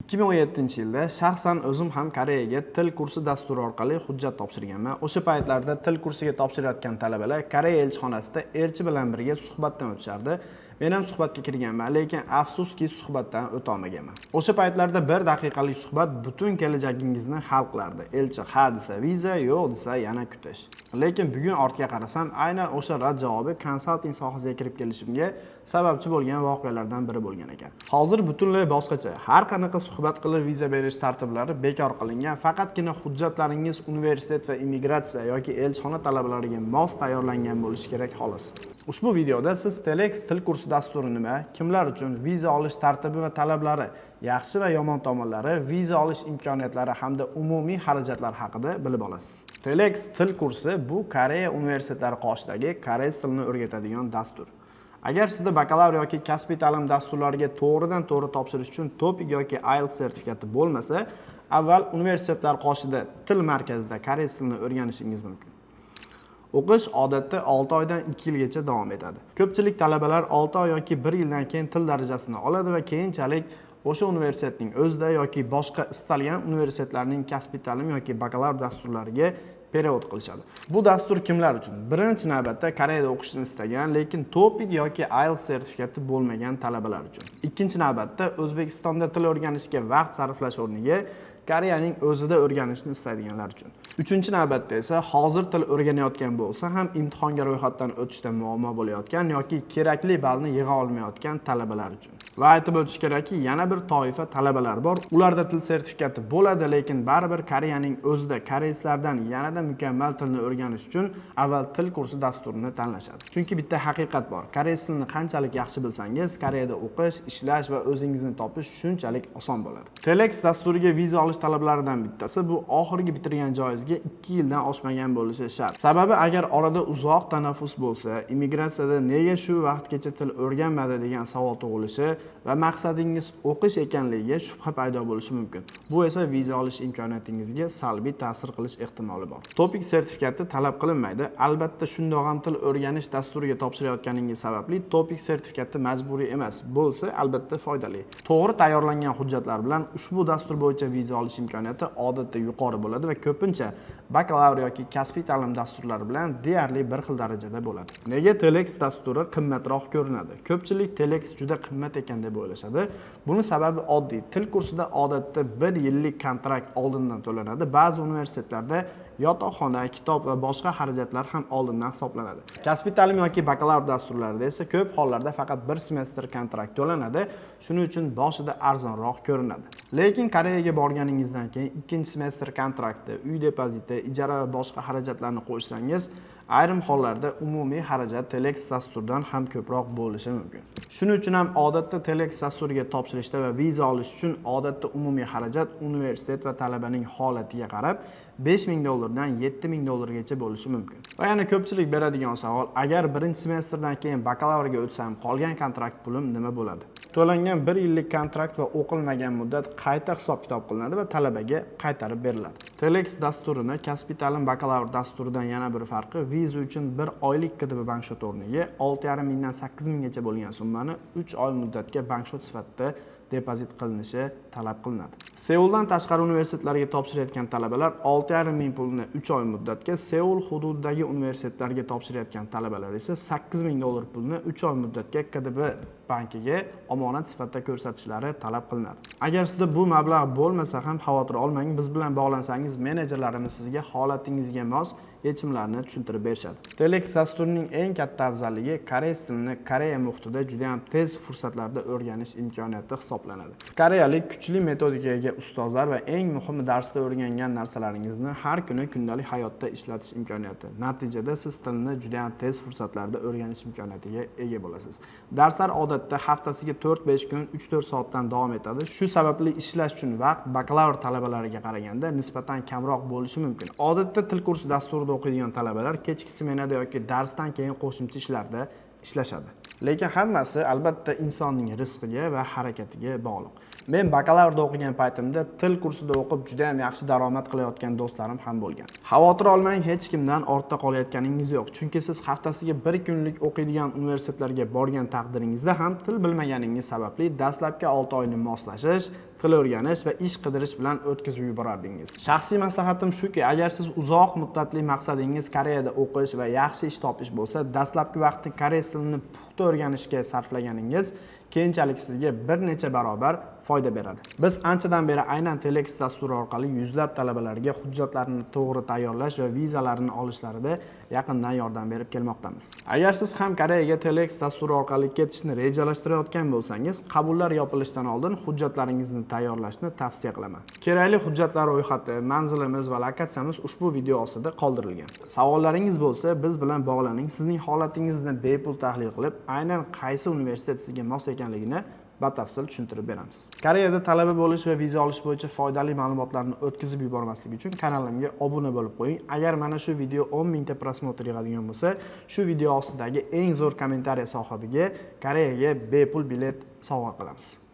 2017-yilda shaxsan o'zim ham Koreyaga til kursi dasturi orqali hujjat topshirganman. O'sha paytlarda til kursiga topshirayotgan talabalar Koreya elchixonasida elchi bilan birga suhbatdan o'tishardi. Men ham suhbatga kirganman, lekin afsuski suhbatdan o'ta olmaganman. O'sha paytlarda 1 daqiqalik suhbat butun kelajagingizni hal qilardi. Elchi ha desa viza, yo'q desa yana kutish. Lekin bugun ortga qarasam, aynan o'sha rad javobi konsalting sohasiga kirib kelishimga sababchi bo'lgan voqealardan biri bo'lgan ekan. Hozir butunlay boshqacha. Har qanaqa suhbat qilib viza berish tartiblari bekor qilingan. Faqatgina hujjatlaringiz universitet va immigratsiya yoki elchixona talabalariga mos tayyorlangan bo'lishi kerak xolos. Ushbu videoda siz Telex til kursi dasturi nima, kimlar uchun, viza olish tartibi va talablari, yaxshi va yomon tomonlari, viza olish imkoniyatlari hamda umumiy xarajatlar haqida bilib olasiz. Telex til kursi bu Koreya universitetlari qoshidagi koreys tilini o'rgatadigan dastur. Agar sizda bakalavr yoki kasbiy ta'lim dasturlariga to'g'ridan-to'g'ri topshirish uchun TOEFL yoki IELTS sertifikati bo'lmasa, avval universitetlar qoshida til markazida koreys tilini o'rganishingiz mumkin. O'qish odatda 6 oydan 2 yilgacha davom etadi. Ko'pchilik talabalar 6 oy yoki 1 yildan keyin til darajasini oladi va keyinchalik o'sha universitetning o'zida yoki boshqa istalgan universitetlarning kasbiy ta'lim yoki bakalavr dasturlariga period qilishadi. Bu dastur kimlar uchun? Birinchi navbatda Koreyada o'qishni istagan, lekin TOEFL yoki IELTS sertifikati bo'lmagan talabalar uchun. Ikkinchi navbatda O'zbekistonda til o'rganishga vaqt sarflash o'rniga Koreyaning o'zida o'rganishni istaydiganlar uchun. Uchinchi navbatda esa hozir til o'rganayotgan bo'lsa ham imtihonga ro'yxatdan o'tishda muammo bo'layotgan yoki kerakli ballni yig'a olmayotgan talabalar uchun. Va aytib o'tish kerakki, yana bir toifa talabalar bor. Ularda til sertifikati bo'ladi, lekin baribir Koreyaning o'zida koreyslardan yanada mukammal tilni o'rganish uchun avval til kursi dasturini tanlashadi. Chunki bitta haqiqat bor. Koreys tilini qanchalik yaxshi bilsangiz, Koreyada o'qish, ishlash va o'zingizni topish shunchalik oson bo'ladi. Telex dasturiga viza olish talablaridan bittasi bu oxirgi bitirgan joyingizga 2 yildan oshmagan bo'lishi shart. Sababi agar orada uzoq tanaffus bo'lsa, immigratsiyada nega shu vaqtgacha til o'rganmadi degan savol tug'ilishi va maqsadingiz o'qish ekanligiga shubha paydo bo'lishi mumkin. Bu esa viza olish imkoniyatingizga salbiy ta'sir qilish ehtimoli bor. TOEFL sertifikati talab qilinmaydi. Albatta shundoq ham til o'rganish dasturiga topshirayotganingiz sababli TOEFL sertifikati majburiy emas. Bo'lsa albatta foydali. To'g'ri tayyorlangan hujjatlar bilan ushbu dastur bo'yicha viza olish imkoniyati odatda yuqori bo'ladi va ko'pincha bakalavr yoki kasbiy ta'lim dasturlari bilan deyarli bir xil darajada bo'ladi. Nega Telex dasturi qimmatroq ko'rinadi? Ko'pchilik Telex juda qimmat ekan deb o'ylashadi. Buning sababi oddiy. Til kursida odatda 1 yillik kontrakt oldindan to'lanadi. Ba'zi universitetlarda yotoqxona, kitob va boshqa xarajatlar ham oldindan hisoblanadi. Kasbiy ta'lim yoki bakalavr dasturlarida esa ko'p hollarda faqat 1 semestr kontrakt to'lanadi. Shuning uchun boshida arzonroq ko'rinadi. Lekin Koreyaga borganingizdan keyin 2-semestr kontraktda uy depoziti, ijara va boshqa xarajatlarni qo'shsangiz, ayrim hollarda umumiy xarajat Telex dasturidan ham ko'proq bo'lishi mumkin. Shuning uchun ham odatda Telex dasturiga topshirishda va viza olish uchun odatda umumiy xarajat universitet va talabaning holatiga qarab $5000 dan $7000 bo'lishi mumkin. Va yana ko'pchilik beradigan savol, agar 1-semestrdan keyin bakalavrga o'tsam, qolgan kontrakt pulim nima bo'ladi? To'langan 1 yillik kontrakt va o'qilmagan muddat qayta hisob-kitob qilinadi va talabaga qaytarib beriladi. Telex dasturini kasbiy ta'lim bakalavr dasturidan yana bir farqi, viza uchun 1 oylik KDB bankshot o'rniga 6,5 mingdan 8 minggacha bo'lgan summani 3 oy muddatga bankshot sifatida depozit qilinishi talab qilinadi. Seuldan tashqari universitetlarga topshirayotgan talabalar 6,5 ming pulni 3 oy muddatga, Seul hududidagi universitetlarga topshirayotgan talabalar esa $8000 pulni 3 oy muddatga KDB bankiga omonat sifatida ko'rsatishlari talab qilinadi. Agar sizda bu mablag' bo'lmasa ham xavotir olmang, biz bilan bog'lansangiz menejerlarimiz sizga holatingizga mos yechimlarni tushuntirib berishadi. Telex dasturining eng katta afzalligi koreys tilini Koreya muhitida juda ham tez fursatlarda o'rganish imkoniyati hisoblanadi. Koreyalik kuchli metodikaga ustozlar va eng muhimi darsda o'rgangan narsalaringizni har kuni kundalik hayotda ishlatish imkoniyati. Natijada siz tilni juda ham tez fursatlarda o'rganish imkoniyatiga ega bo'lasiz. Darslar odatda haftasiga 4-5 kun 3-4 soatdan davom etadi. Shu sababli ishlash uchun vaqt bakalavr talabalariga qaraganda nisbatan kamroq bo'lishi mumkin. Odatda til kursi dasturida o'qiydigan talabalar kechki smenada yoki darsdan keyin qo'shimcha ishlarda ishlashadi. Lekin hammasi albatta insonning rizqiga va harakatiga bog'liq. Men bakalavrda o'qigan paytimda til kursida o'qib juda ham yaxshi daromad qilayotgan do'stlarim ham bo'lgan. Xavotir olmang, hech kimdan ortda qolayotganingiz yo'q. Chunki siz haftasiga 1 kunlik o'qiydigan universitetlarga borgan taqdiringizda ham til bilmaganingiz sababli dastlabki 6 oyni moslashish, til o'rganish va ish qidirish bilan o'tkazib yuborardingiz. Shaxsiy maslahatim shuki, agar siz uzoq muddatli maqsadingiz Koreyada o'qish va yaxshi ish topish bo'lsa, dastlabki vaqtni koreys tilini puxta o'rganishga sarflaganingiz keyinchalik sizga bir necha barobar foyda beradi. Biz anchadan beri aynan Telex dasturi orqali yuzlab talabalarga hujjatlarini to'g'ri tayyorlash va vizalarini olishlarida yaqindan yordam berib kelmoqdamiz. Agar siz ham Koreyaga Telex dasturi orqali ketishni rejalashtirayotgan bo'lsangiz, qabullar yopilishidan oldin hujjatlaringizni tayyorlashni tavsiya qilaman. Kerakli hujjatlar ro'yxati, manzilimiz va lokatsiyamiz ushbu video ostida qoldirilgan. Savollaringiz bo'lsa, biz bilan bog'laning. Sizning holatingizni bepul tahlil qilib, aynan qaysi universitet sizga mos ekanligini batafsil tushuntirib beramiz. Koreyada talaba bo'lish va viza olish bo'yicha foydali ma'lumotlarni o'tkazib yubormaslik uchun kanalimga obuna bo'lib qo'ying. Agar mana shu video 10 mingta prosmotr yig'adigan bo'lsa, shu video ostidagi eng zo'r kommentariy sohibiga Koreyaga bepul bilet sovg'a qilamiz.